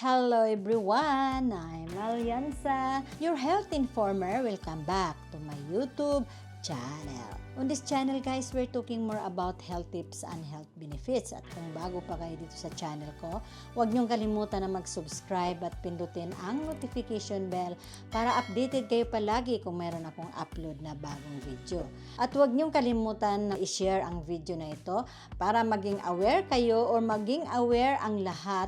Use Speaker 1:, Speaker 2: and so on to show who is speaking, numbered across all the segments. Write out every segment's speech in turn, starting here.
Speaker 1: Hello everyone! I'm Alianza, your health informer. Welcome back to my YouTube channel. On this channel guys, we're talking more about health tips and health benefits. At kung bago pa kayo dito sa channel ko, huwag niyong kalimutan na mag-subscribe at pindutin ang notification bell para updated kayo palagi kung meron akong upload na bagong video. At huwag niyong kalimutan na i-share ang video na ito para maging aware kayo or maging aware ang lahat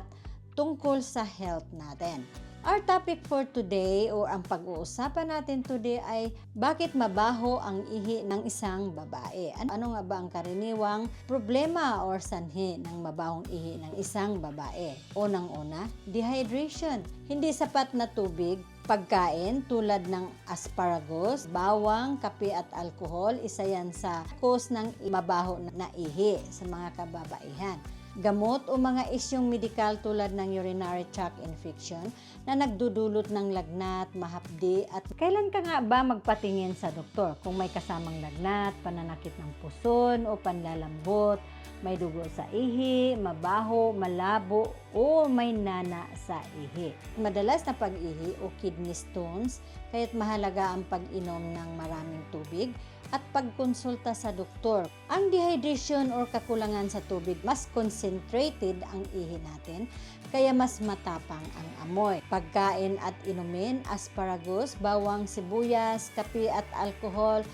Speaker 1: tungkol sa health natin. Our topic for today o ang pag-uusapan natin today ay bakit mabaho ang ihi ng isang babae. Ano nga ba ang karaniwang problema or sanhi ng mabahong ihi ng isang babae? Unang-una, dehydration. Hindi sapat na tubig, pagkain tulad ng asparagus, bawang, kape at alcohol, isa yan sa cause ng mabaho na ihi sa mga kababaihan. Gamot o mga isyong medikal tulad ng urinary tract infection na nagdudulot ng lagnat, mahapdi at kailan ka nga ba magpatingin sa doktor kung may kasamang lagnat, pananakit ng puson o panlalambot, may dugo sa ihi, mabaho, malabo o may nana sa ihi. Madalas na pag-ihi o kidney stones, kaya't mahalaga ang pag-inom ng maraming tubig at pagkonsulta sa doktor. Ang dehydration or kakulangan sa tubig, mas concentrated ang ihi natin, kaya mas matapang ang amoy. Pagkain at inumin, asparagus, bawang, sibuyas, kape at alcohol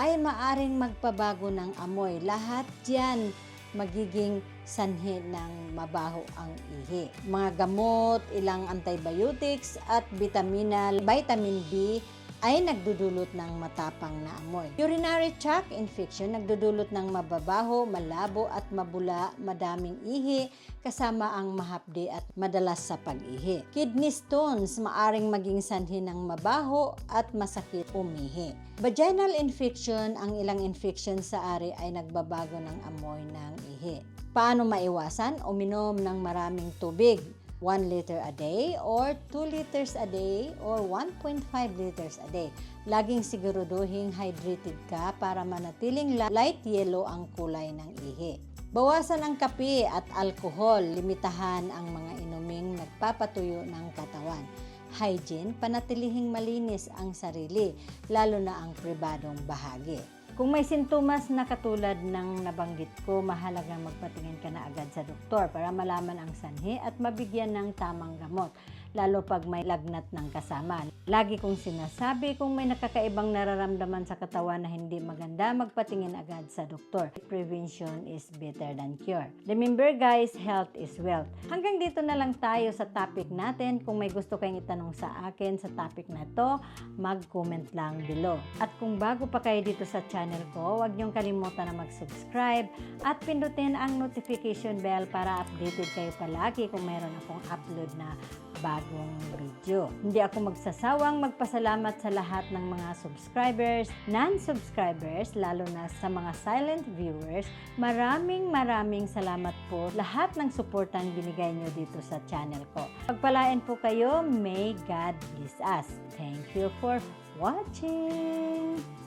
Speaker 1: ay maaring magpabago ng amoy. Lahat yan magiging sanhi ng mabaho ang ihi. Mga gamot, ilang antibiotics at vitamin B ay nagdudulot ng matapang na amoy. Urinary tract infection nagdudulot ng mababaho, malabo at mabula, madaming ihi kasama ang mahapdi at madalas sa pag-ihi. Kidney stones maaring maging sanhi ng mabaho at masakit umihi. Vaginal infection, ang ilang infection sa ari ay nagbabago ng amoy ng ihi. Paano maiwasan? Uminom ng maraming tubig. 1 liter a day or 2 liters a day or 1.5 liters a day. Laging siguraduhin hydrated ka para manatiling light yellow ang kulay ng ihi. Bawasan ang kape at alcohol. Limitahan ang mga inuming nagpapatuyo ng katawan. Hygiene, panatilihing malinis ang sarili, lalo na ang pribadong bahagi. Kung may sintomas na katulad ng nabanggit ko, mahalagang magpatingin ka na agad sa doktor para malaman ang sanhi at mabigyan ng tamang gamot, lalo pag may lagnat ng kasama. Lagi kong sinasabi, kung may nakakaibang nararamdaman sa katawan na hindi maganda, magpatingin agad sa doktor. Prevention is better than cure. Remember guys, health is wealth. Hanggang dito na lang tayo sa topic natin. Kung may gusto kayong itanong sa akin sa topic na to, mag-comment lang below. At kung bago pa kayo dito sa channel ko, huwag niyong kalimutan na mag-subscribe at pindutin ang notification bell para updated kayo palagi kung mayroon akong upload na bagong video. Hindi ako magsasawang magpasalamat sa lahat ng mga subscribers, non-subscribers, lalo na sa mga silent viewers. Maraming salamat po lahat ng suportang binigay nyo dito sa channel ko. Pagpalain po kayo, may God bless us. Thank you for watching!